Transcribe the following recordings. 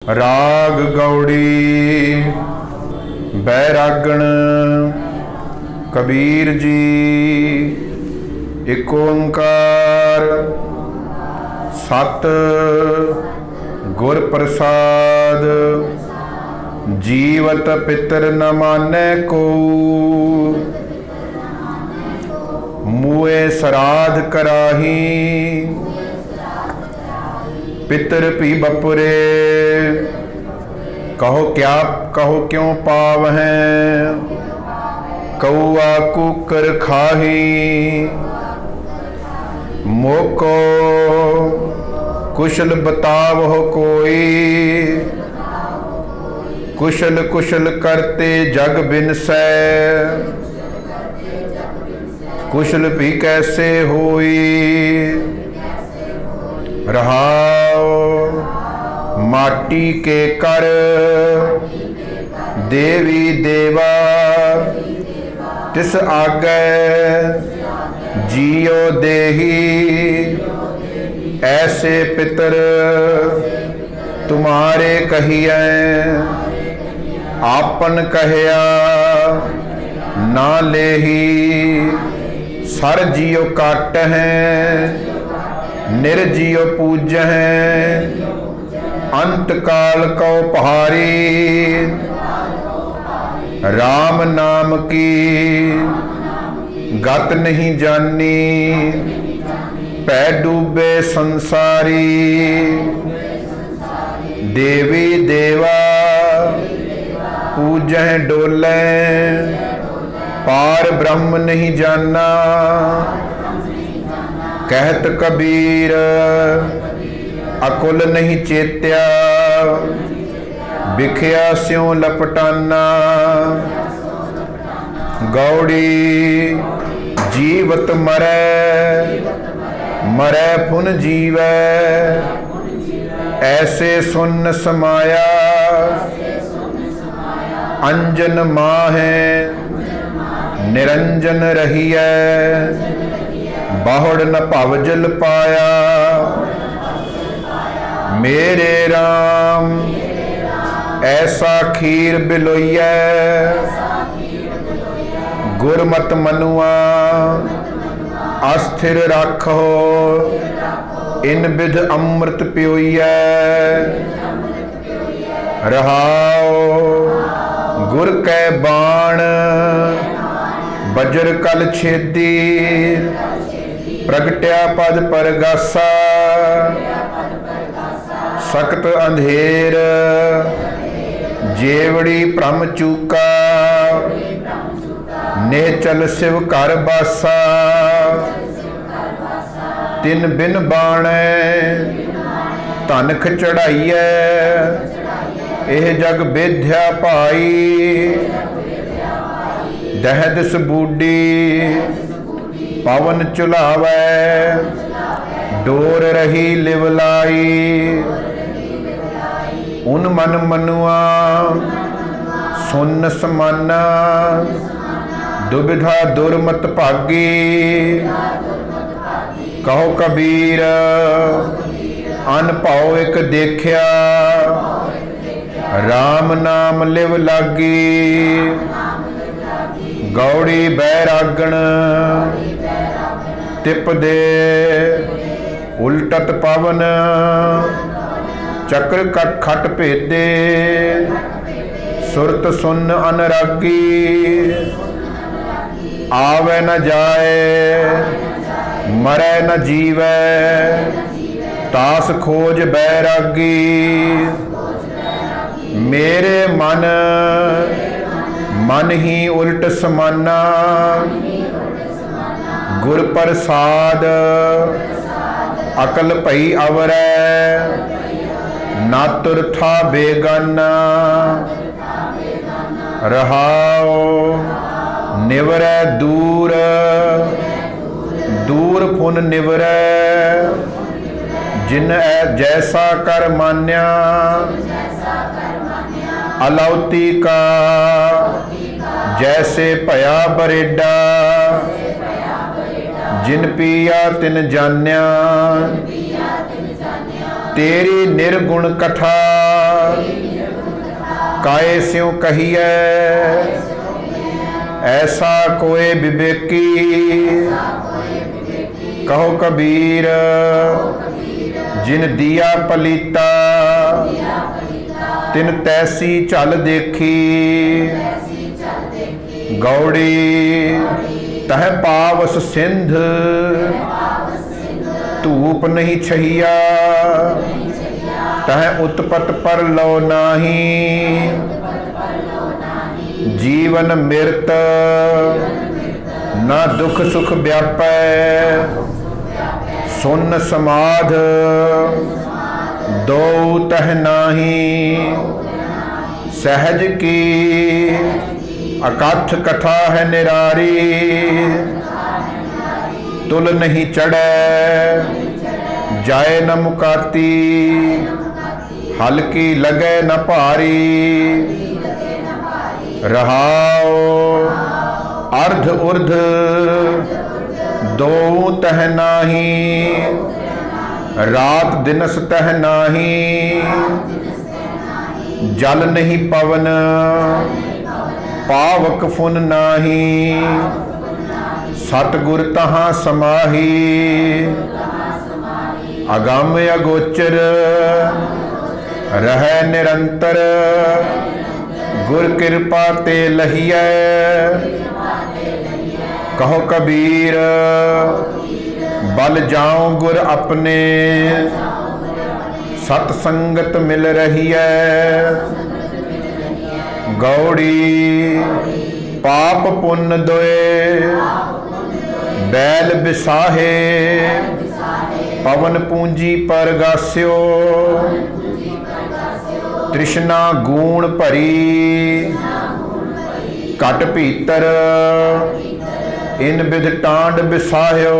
राग गौड़ी बैरागण कबीर जी। एक ओंकार सत गुर प्रसाद। जीवत पितर न मानै को, मुए श्राद्ध कराही। पितर भी बपुरे, कहो क्या कहो क्यों पाव हैं। कौआ कुकर खाही, मोको कुशल बताव हो कोई। कुशल कुशल करते जग बिनसै, कुशल भी कैसे होई। रहाओ माटी के कर, देवी देवा तिस आगे। जियो देही ऐसे पितर, तुम्हारे कहिए। आपन कहया ना लेही, सर जियो काट हैं। निर्जियो पूज हैं, अंत काल को पहारी। राम नाम की गत नहीं जानी, पै डूबे संसारी। देवी देवा पूजह डोले, पार ब्रह्म नहीं जाना। कहत कबीर अकुल नहीं चेत्या, बिखया स्यों लपटाना। गौड़ी जीवत मरै, मरै पुन जीवै। ऐसे सुन समाया, अंजन माहे निरंजन रहिए। बाहुड़ न भवजल पाया, मेरे राम ऐसा खीर बिलोइया। गुरमत मनुआ अस्थिर राखो, इन विध अमृत पियोइया। रहाओ गुर कै बाण, बजर कल छेदी। प्रगट्या पद परगासा, सख्त अंधेर जेवड़ी भ्रम चूका। ने चल शिव घर बासा, तिन बिन बाणे धनख चढ़ाइए। एह जग बेध्या पाई, दहद सबूडी पवन चुलावै। डोर रही लिवलाई, उन मन मनुआ सुन समाना। दुविधा दुर्मत भागी, कहो कबीर अन भाव एक देखिया। राम नाम लिव लागी, गौड़ी बैरागण तिप दे। उल्टत पवन चक्र कट खट भेदे। सुरत सुन अनरागी, आवे न जाए मरै न जीवै। तास खोज बैरागी, मेरे मन मन ही उल्ट समाना। गुर प्रसाद अकल भई अवरै। ना तुर था बेगाना, रहाओ निवरै दूर। दूर फुन निवरै, जिन जैसा कर मान्या। अलौती का जैसे भया बरेडा। जिन पिया तिन जान्या, तेरी निर्गुण कथा काए स्यों कहिए ऐसा कोई विवेकी। कहो कबीर जिन दिया पलीता तिन तैसी चल देखी। गौड़ी तह पावस सिंध धूप नहीं छहिया। तह उत्पत पर लो नाही जीवन मृत ना दुख सुख व्यापै। सुन समाध दो तह नाही सहज की। अकथ कथा है निरारी तुल नहीं चढ़े जाए न मुकाती। हल्की लगे न भारी रहाओ अर्ध उर्ध दो तह नाही। रात दिनस तह नाही जल नहीं पवन पावक फुन नाही। सतगुर तहाँ समाही अगम अगोचर रह निरंतर। गुर कृपा ते लहिए कहो कबीर बल जाऊं गुर अपने। सतसंगत मिल रही है गौड़ी पाप पुण्य दोए बैल बिसाहे। पवन पूंजी पर गास्यो तृष्णा गूण भरी। कट भीतर इन विध टांड बिसाह्यो।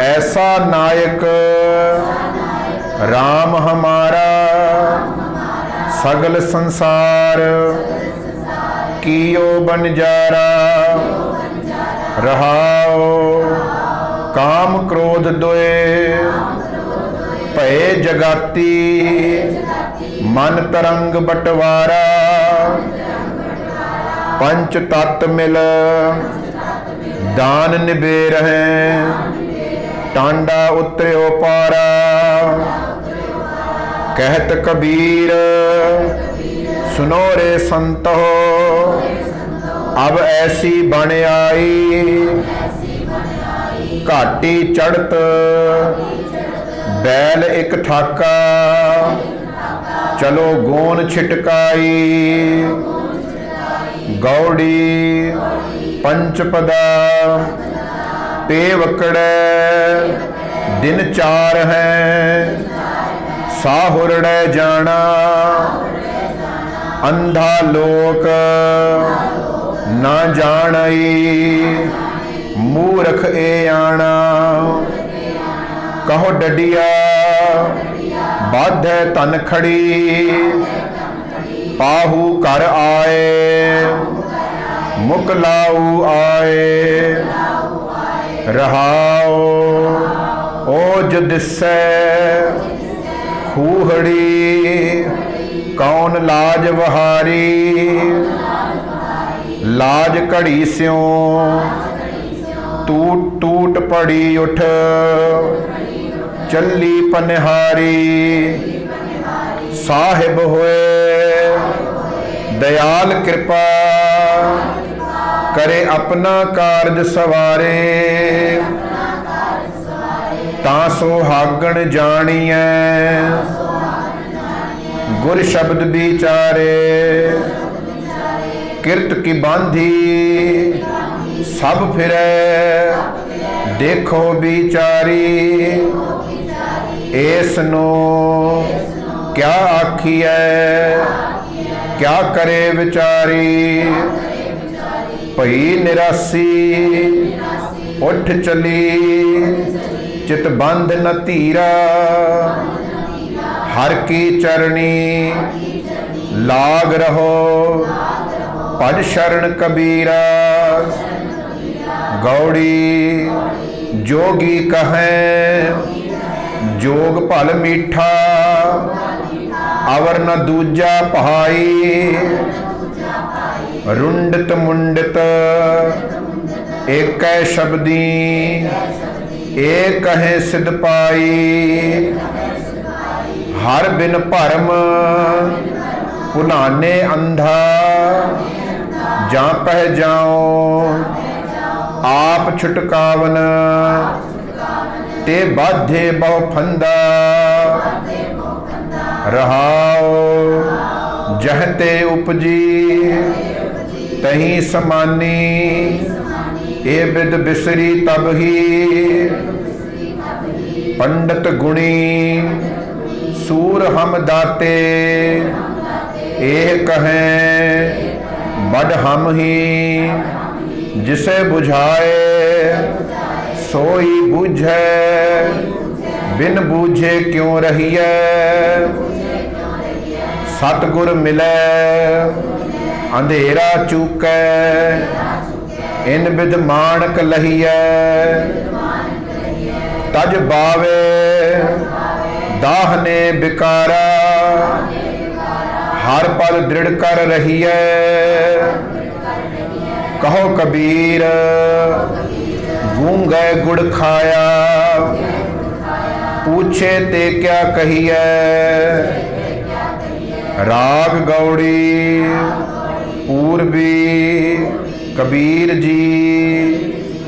ऐसा नायक राम हमारा सगल संसार कियो बनजारा। रहाओ काम क्रोध दोए भय जगाती। मन तरंग बटवारा पंच तत्व मिल दान निबेर हैं। टांडा उतर्यो पारा कहत कबीर सुनो रे संतो। अब ऐसी बन आई घाटी चढ़त बैल एक ठाका। चलो गोन छिटकाई गौड़ी पंचपदा। पेवकड़े दिन चार हैं साहुरड़े जाना। अंधा लोक ना जानई मूर्ख ए आना। कहो डडिया बाधे तन खड़ी। पाहू कर आए मुक लाऊ आए। रहाओ ओज दिसै खूहड़ी कौन लाज वहारी। लाज घड़ी स्यों टूट टूट पड़ी उठ चली पनिहारी। साहिब होए दयाल कृपा करे अपना कारज सवारे। तां सुहागण जानिए गुर शब्द विचारे। किरत की बांधी सब फिरे देखो विचारी। ऐसनो क्या आखिए क्या करे विचारी। भई निरासी उठ चली चित बंध न धीरा। हर की चरणी लाग रहो पद शरण कबीरा। गौड़ी जोगी कहें जोग भल मीठा। आवर न दूजा भाई, रुंडत मुंडत एक शब्दी, एक है सिद्ध पाई। हर बिन भरम पुनाने अंधा, जा पह जाओ आप छुटकावन। ते बाधे बहु फंदा, रहाओ जहते उपजी, तही समानी। ए बिद बिसरी तब ही, पंडित गुणी सूर हम दाते। ए कहें बड़ हम ही, जिसे बुझाए सोई बूझे। बिन बूझे क्यों रहिए, सतगुर मिले अंधेरा चूकै। इन विध मानक लहिए, तज बावे दाहने बिकारा। हर पल दृढ़ कर रहिए, कहो कबीर गूंगे गुड़ खाया। पूछे ते क्या कहिए, राग गौड़ी पूर्वी कबीर जी।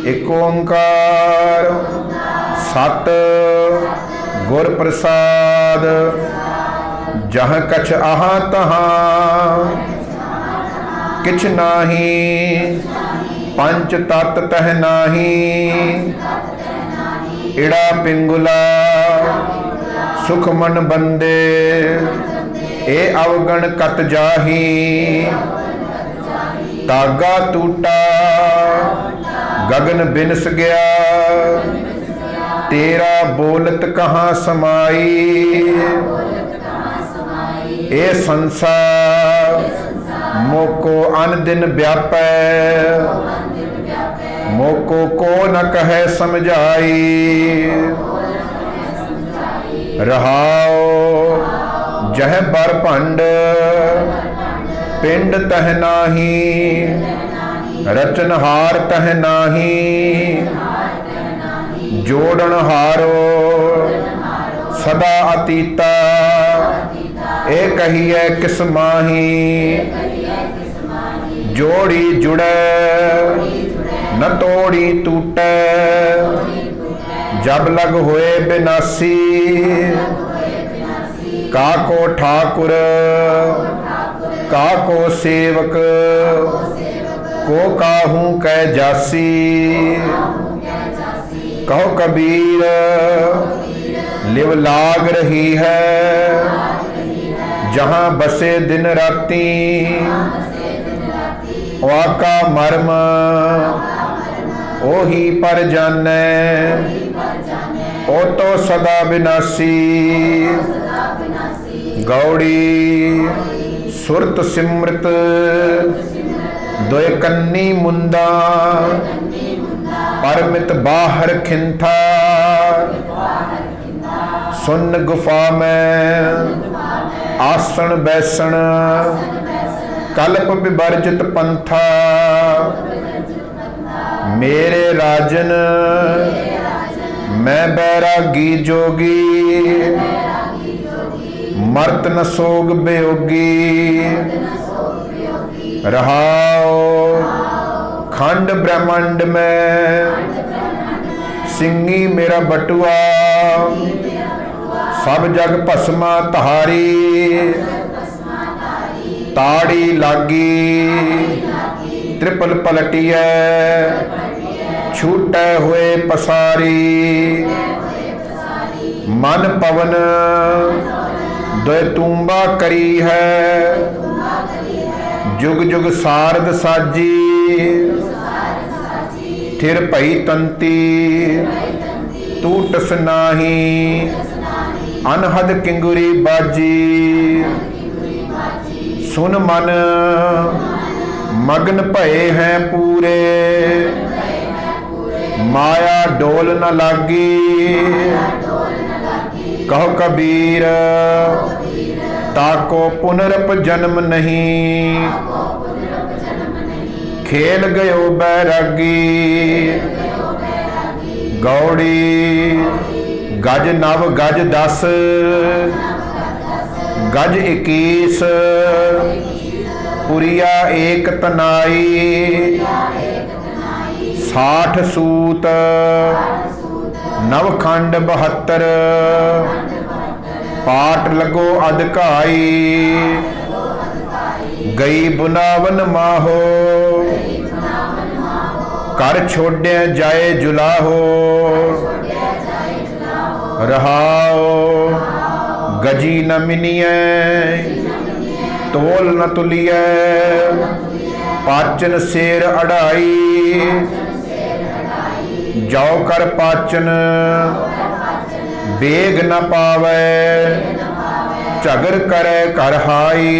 एक ओंकार सत गुर प्रसाद। जहाँ कछ आहा तहाँ किछ नाही, पंच तत् तह नाही। इड़ा पिंगुला सुख मन बंदे, ए अवगण कत जाही। तागा टूटा गगन बिनस गया, तेरा बोलत कहाँ समाई। ए संसार मोको अन दिन व्यापै, मोको को न कहे समझाई। रहाओ जह बर भंड, पिंड तह नाही। रचनहार तह नाही, जोड़न हारो सदा अतीता। ए कहिए किस माही, जोड़ी जुड़े न तोड़ी टूटे। जब लग होए बिनासी, काको ठाकुर काको सेवक। को काहू कै जासी, कहो कबीर लिव लाग रही है। जहाँ बसे दिन राती, वाका मर्म ओही पर जाने। ओ तो सदा विनाशी, गौड़ी सुरत सिमृत। दोय कन्नी मुंदा, परमित बाहर खिंथा। सुन गुफा में आसन बैसन, कल्प विवर्जित पंथा। मेरे राजन मैं बैरागी जोगी, मर्त न सोग बेयोगी। रहाओ खंड ब्रह्मांड में, सिंगी मेरा बटुआ। सब जग भस्मा तहारी, ताड़ी लागी। त्रिपल पलटिया छूटे हुए पसारी। मन पवन दोय तूंबा करी है, जुग जुग सारद साजी। थिर भई तंती टूटस नाही, अनहद किंगुरी बाजी। सुन मन मग्न भये हैं पूरे, माया डोल न लागी। कहो कबीर ताको पुनरप जन्म नहीं, खेल गयो बैरागी। गौड़ी गज नव गज 10 गज 21 पुरिया एक तनाई। 60 सूत नवखंड 72 पाट लगो अधकाई। गई बुनावन माहो कर छोड़े जाए जुलाहो। रहाओ गजी न मिनिए तोल न तुलिए। पाचन शेर अढ़ाई जाओ कर पाचन बेग न पावे। झगर करे कर हाई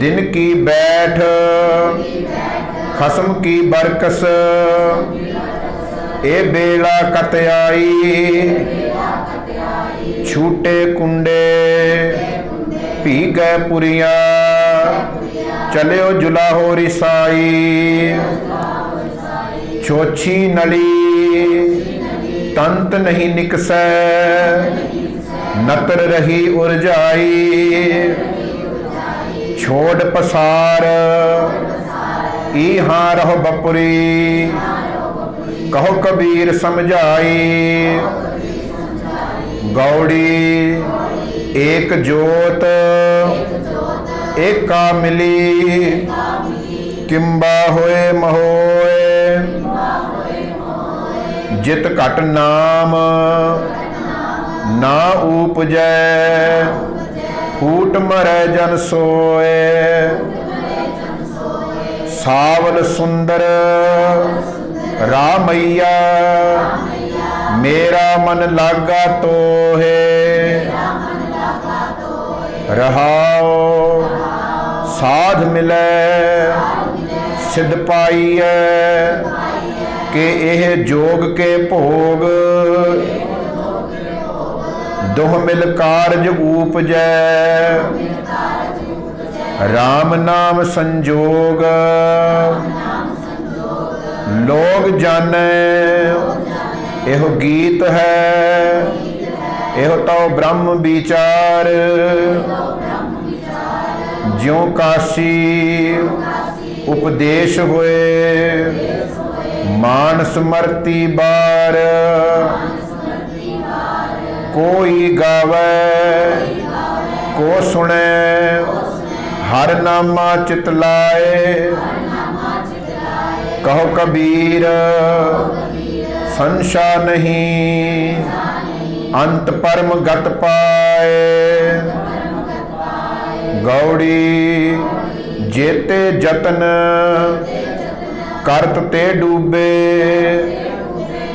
दिन की बैठ खसम की बरकस। ए बेला कत आई छूटे कुंडे पी गए पुरिया। चलो जुलाहो रिसाई छोछी नली तंत नहीं निकसै। नतर रही उरजाई छोड़ पसार। इहाँ रहो बपुरी कहो कबीर समझाई। गौड़ी एक जोत एका मिली। किंबा होए महोए जित घट नाम ना उपजै। फूट मरै जन सोए सावल सुंदर रामैया। मेरा मन लागा तो है। रहाओ साध मिले सिद्ध पाईए के एह जोग के भोग। दोह मिल कारज उपजै राम नाम संजोग। लोग जाने एहो गीत है एहो तो ब्रह्म विचार। ज्यों काशी उपदेश होए मानस मरती बार। कोई गावे को सुने हर नामा चितलाए। कहो कबीर संशा नहीं अंत परम गत पाए। गौड़ी जेते जतन करत ते डूबे।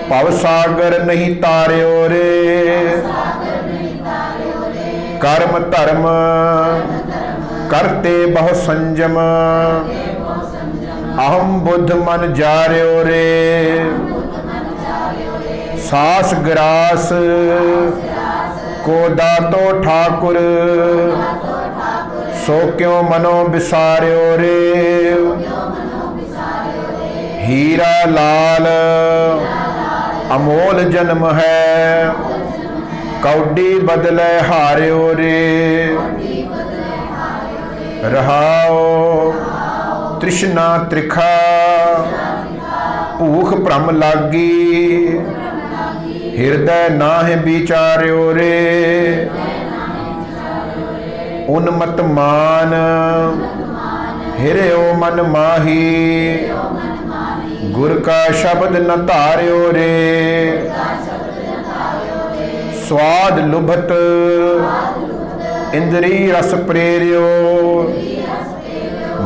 भव सागर नहीं तार्यो रे। कर्म धर्म करते बहु संजम। अहम बुद्ध मन जार्यो रे। सास ग्रास को दातो ठाकुर। सो क्यों मनो बिसार्यो रे। हीरा लाल अमोल जन्म है। कौडी बदले हार्यो रे। रहाओ तृष्णा त्रिखा भूख भ्रम लागी। हृदय नाहि विचार्यो रे। उन्मत मान हिरयो मन माही। गुर का शब्द न तार्यो रे। स्वाद लुभत इंद्री रस प्रेरियो।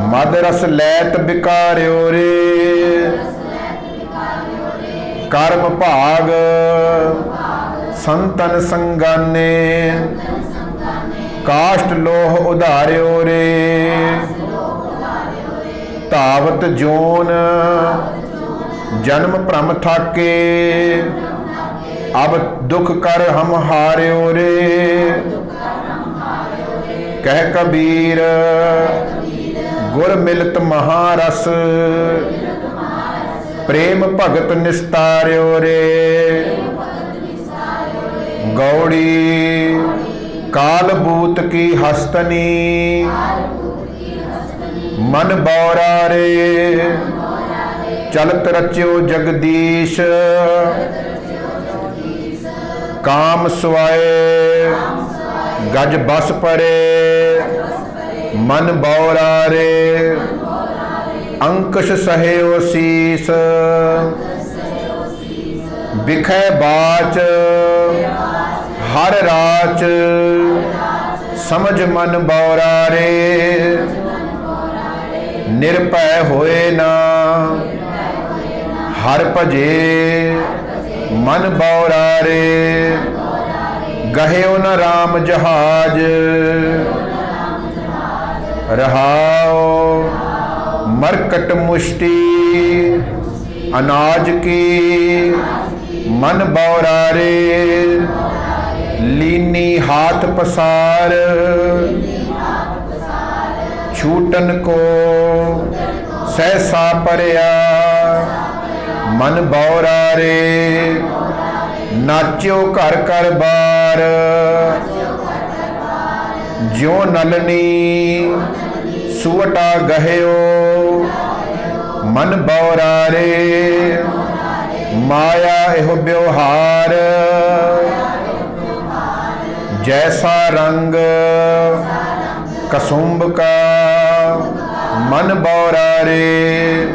मद रस लैत बिकार्यो रे। कर्म भाग संतन संगाने। काष्ट लोह उधार्यो रे। तावत जोन जन्म भ्रम थाके। अब दुख कर हम हार्यो रे। ਕਹਿ ਕਬੀਰ ਗੁਰ ਮਿਲਤ ਮਹਾਰਸ, ਪ੍ਰੇਮ ਭਗਤ ਨਿਸਤਾਰਿਓ ਰੇ। ਗੌੜੀ ਕਾਲ ਬੂਤ ਕੀ ਹਸਤਨੀ, ਮਨ ਬੌਰਾ ਰੇ। ਚਲਤ ਰਚਿਓ ਜਗਦੀਸ਼, ਕਾਮ ਸੁਆਏ ਗਜ ਬਸ ਪਰੇ। ਮਨ ਬੌਰਾ ਰੇ ਅੰਕਸ਼ ਸਹਿਓ ਸੀਸ, ਬਿਖੈ ਬਾਚ ਹਰ ਰਾਚ। ਸਮਝ ਮਨ ਬੌਰਾ ਰੇ ਨਿਰਭੈ ਹੋਏ ਨਾ, ਹਰ ਭਜੇ ਮਨ ਬੌਰਾ ਰੇ। ਗਹਿਓ ਨ ਰਾਮ ਜਹਾਜ, ਰਹਾਓ ਮਰਕਟ ਮੁਸ਼ਟੀ ਅਨਾਜ ਕੀ। ਮਨ ਬੌਰਾ ਰੇ ਲੀਨੀ ਹਾਥ ਪਸਾਰ, ਛੂਟਨ ਕੋ ਸਹਿਸਾ ਪਰਿਆ। ਮਨ ਬੌਰਾ ਰੇ ਨਾਚਿਓ ਘਰ ਘਰ ਬਾਰ, ਜਿਉ ਨਲਨੀ ਸੁਵਟਾ ਗਹਿਓ। ਮਨ ਬੌਰਾ ਰੇ ਮਾਇਆ ਇਹੋ ਬਿਵਹਾਰ, ਜੈਸਾ ਰੰਗ ਕਸੁੰਭ ਕਾ। ਮਨ ਬੌਰਾ ਰੇ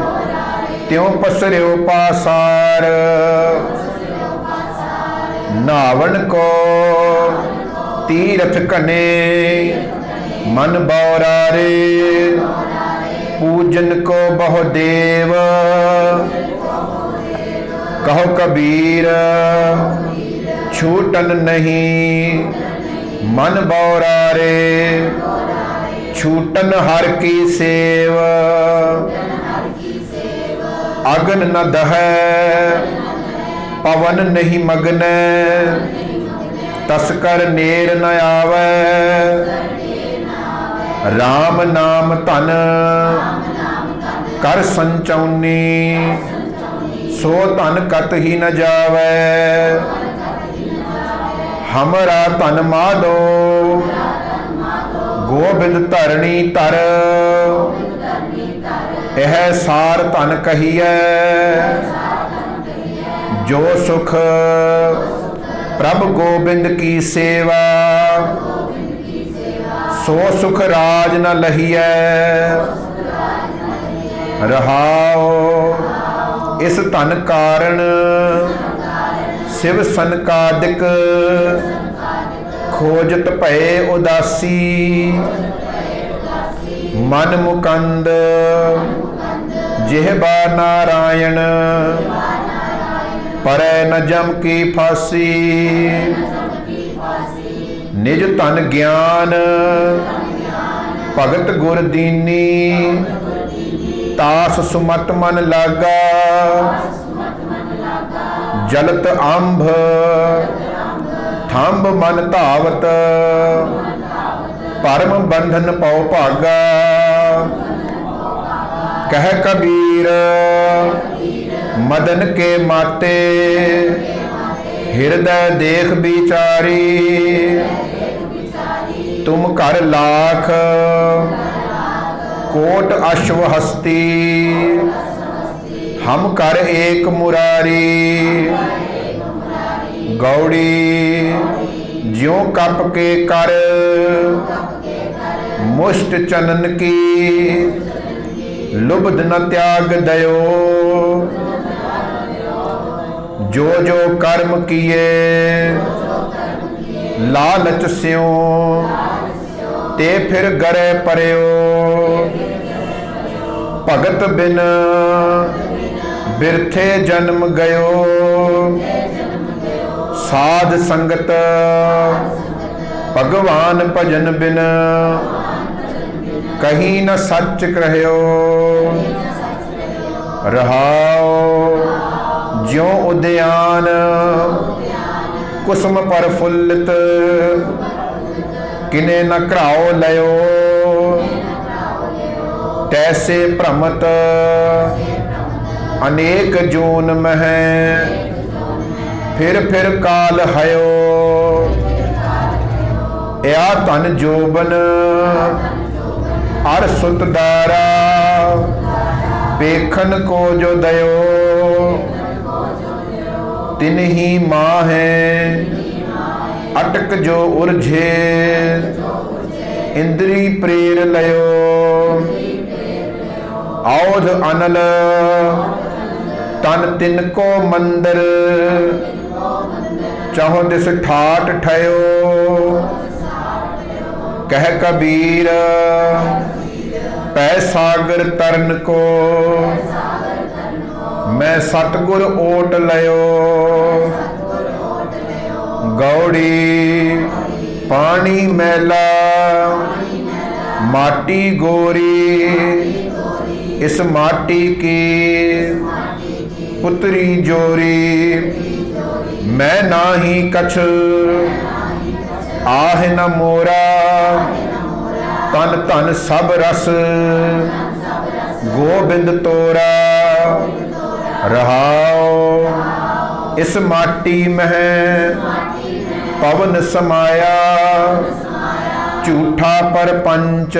ਤਿਉ ਪਸਰਿਓ ਪਾਸਾਰ, ਨਾਵਣ ਕੋ ਤੀਰਥ ਕਨੇ। ਮਨ ਬੌਰਾ ਰੇ ਪੂਜਨ ਕੋ ਬਹੁ ਦੇਵ, ਕਹੋ ਕਬੀਰ ਛੂਟਨ ਨਹੀਂ। ਮਨ ਬੌਰਾ ਰੇ ਛੂਟਨ ਹਰ ਕੀ ਸੇਵ, ਅਗਨ ਨ ਦਹੈ ਪਵਨ ਨਹੀਂ ਮਗਨੈ। ਤਸਕਰ ਨੇੜ ਨ ਆਵੈ, ਰਾਮ ਨਾਮ ਧਨ ਕਰ ਸੰਚਉਨੀ। ਸੋ ਧਨ ਕਤ ਹੀ ਨ ਜਾਵੈ, ਹਮਰਾ ਧਨ ਮਾਧੋ ਗੋਬਿੰਦ ਧਰਣੀ ਧਰ। ਇਹ ਸਾਰ ਧਨ ਕਹੀਐ, ਜੋ ਸੁਖ ਪ੍ਰਭ ਗੋਬਿੰਦ ਕੀ ਸੇਵਾ। ਸੋ ਸੁਖ ਰਾਜ ਨ ਲਹੀਐ, ਰਹਾਓ ਇਸ ਧਨ ਕਾਰਣ ਸਿਵ ਸੰਕਾਦਿਕ। ਖੋਜਤ ਭਏ ਉਦਾਸੀ, ਮਨ ਮੁਕੰਦ ਜਿਹਬਾ ਨਾਰਾਇਣ। ਪਰੈ ਨ ਜਮ ਕੀ ਫਾਸੀ, ਨਿਜ ਧਨ ਗਿਆਨ ਭਗਤ ਗੁਰ ਦੀਨੀ। ਤਾਸ ਸੁਮਤ ਮਨ ਲਾਗਾ, ਜਲਤ ਅੰਭ ਥੰਬ ਮਨ ਧਾਵਤ। ਪਰਮ ਬੰਧਨ ਪਉ ਭਾਗਾ, ਕਹਿ ਕਬੀਰ ਮਦਨ ਕੇ ਮਾਤੇ। ਹਿਰਦੈ ਦੇਖ ਵਿਚਾਰੀ, ਤੁਮ ਕਰ ਲਾਖ ਕੋਟ ਅਸ਼ਵ ਹਸਤੀ। ਹਮ ਕਰ ਏਕ ਮੁਰਾਰੀ, ਗੌੜੀ ਜਿਉ ਕਪ ਕੇ ਕਰ। ਮੁਸ਼ਟ ਚਨਨ ਕੀ ਲੁਬਧ ਨ ਤਿਆਗ ਦਇਓ। ਜੋ ਜੋ ਕਰਮ ਕੀਏ ਲਾਲਚ ਸਿਉ, ਤੇ ਫਿਰ ਗਰੇ ਪਰਿਓ। ਭਗਤ ਬਿਨ ਬਿਰਥੇ ਜਨਮ ਗਇਓ। ਸਾਧ ਸੰਗਤ ਭਗਵਾਨ ਭਜਨ ਬਿਨ, ਕਹੀਂ ਨ ਸੱਚ ਕਹਿਓ। ਰਹਾਉ ਜਿਉ ਉਦਿਆਨ ਕੁਸਮ ਪਰ ਫੁੱਲਿਤ, किने न घराओ लयो तैसे भ्रमत अनेक जोन मह फिर काल हयो या धन जोबन अर सुत दारा पेखन को जो दयो तिन्ही माँ है अटक जो उर्झे इंद्री प्रेर लयो औध अनल तन तिनको मंदर चाहो दिस ठाट ठयो कह कबीर पै सागर तरन को मैं सतगुर ओट लयो गौड़ी पानी मैला माटी गोरी इस माटी की पुत्री जोरी मैं नाही कछ आह न मोरा तन तन सब रस गोबिंद तोरा रहाओ इस माटी में पवन समाया झूठा परपंच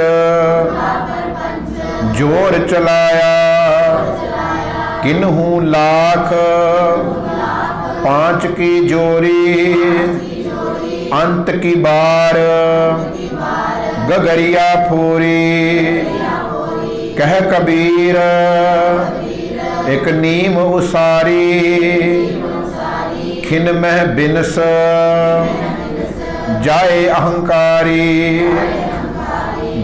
जोर चलाया किन्हू लाख पांच की जोरी अंत की बार गगरिया फूरी कह कबीर एक नीम उसारी खिन मह बिनस जाए अहंकारी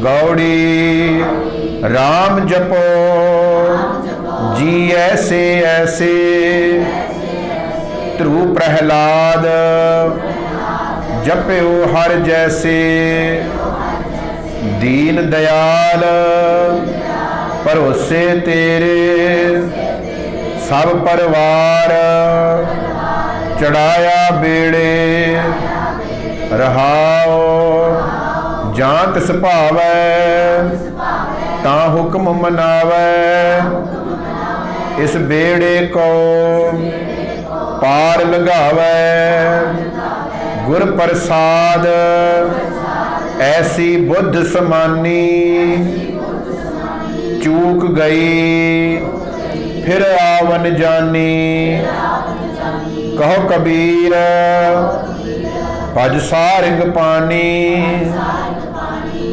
गौड़ी राम जपो जी ऐसे ऐसे ध्रुव प्रहलाद जप्यो हर जैसे दीन दयाल भरोसे तेरे सब परिवार चढ़ाया बेड़े रहाओ जात सुभावै ता हुक्म मनावै इस बेड़े को पार लगावै गुर प्रसाद ऐसी बुद्ध समानी चूक गई फिर आवन जानी कहो कबीर भज सारिंग पानी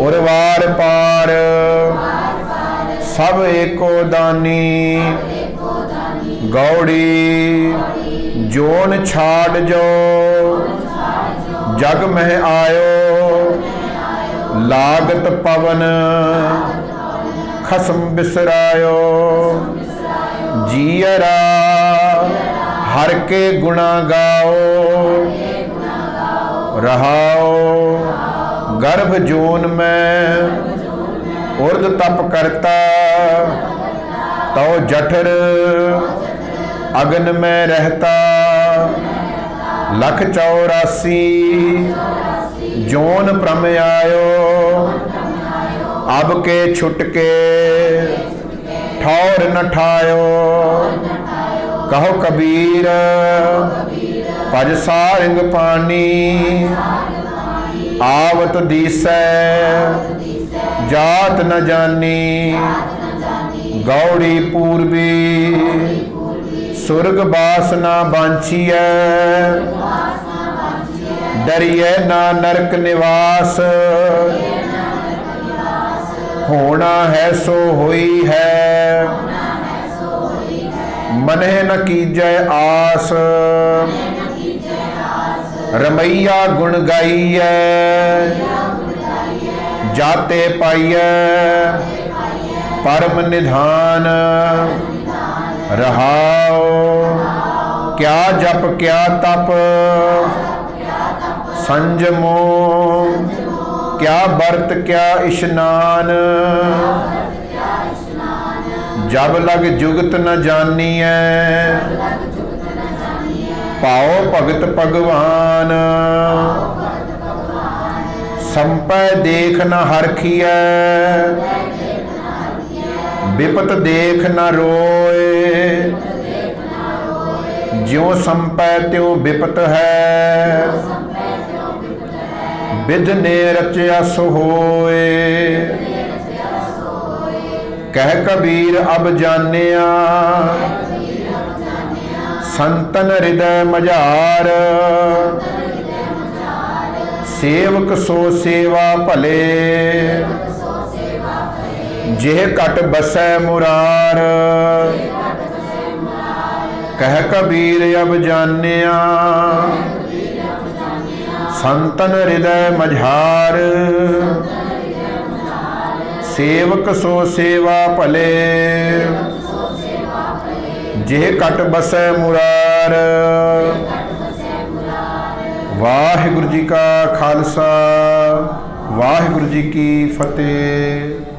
उरवार पार सब एको दानी गौड़ी जोन छाड़ जो जग में आयो लागत पवन खसम बिसरायो जियरा हर के गुणा गाओ रहाओ गर्भ जोन में उर्द तप करता तो जठर अग्न में रहता 184 जोन प्रम आयो अब के छुटके ठौर न ठायो कहो कबीर भज सारिंग पानी आवत दीसै जात न जानी गौड़ी पूर्वी सुर्ग बासना बांछिए डरिए ना नरक निवास होना है सो हुई है मने न कीजै आस रमैया गुण गाइए जाते पाइए परम निधान रहाओ क्या जप क्या तप संजमो क्या व्रत क्या स्नान जब लग जुगत न जानिए पाओ भगत भगवान ਸੰਪੈ ਦੇਖ ਨ ਹਰਖੀਐ ਬਿਪਤ ਦੇਖ ਨ ਰੋਏ ਜਿਉ ਸੰਪੈ ਤਿਉ ਬਿਪਤ ਹੈ ਵਿਧ ਨੇ ਰਚਿਆ ਸੋ ਹੋਏ ਕਹਿ ਕਬੀਰ ਅਬ ਜਾਣਿਆ ਸੰਤਨ ਹਿਰਦੈ ਮਝਾਰ ਸੇਵਕ ਸੋ ਸੇਵਾ ਭਲੇ ਜਿਹ ਘਟ ਬਸੈ ਮੁਰਾਰ ਕਹਿ ਕਬੀਰ ਅਬ ਜਾਣਿਆ ਸੰਤਨ ਹਿਰਦੈ ਮਝਾਰ ਸੇਵਕ ਸੋ ਸੇਵਾ ਭਲੇ ਜਿਹ ਘਟ ਬਸੈ ਮੁਰਾਰ। ਵਾਹਿਗੁਰੂ ਜੀ ਕਾ ਖਾਲਸਾ ਵਾਹਿਗੁਰੂ ਜੀ ਕੀ ਫਤਿਹ।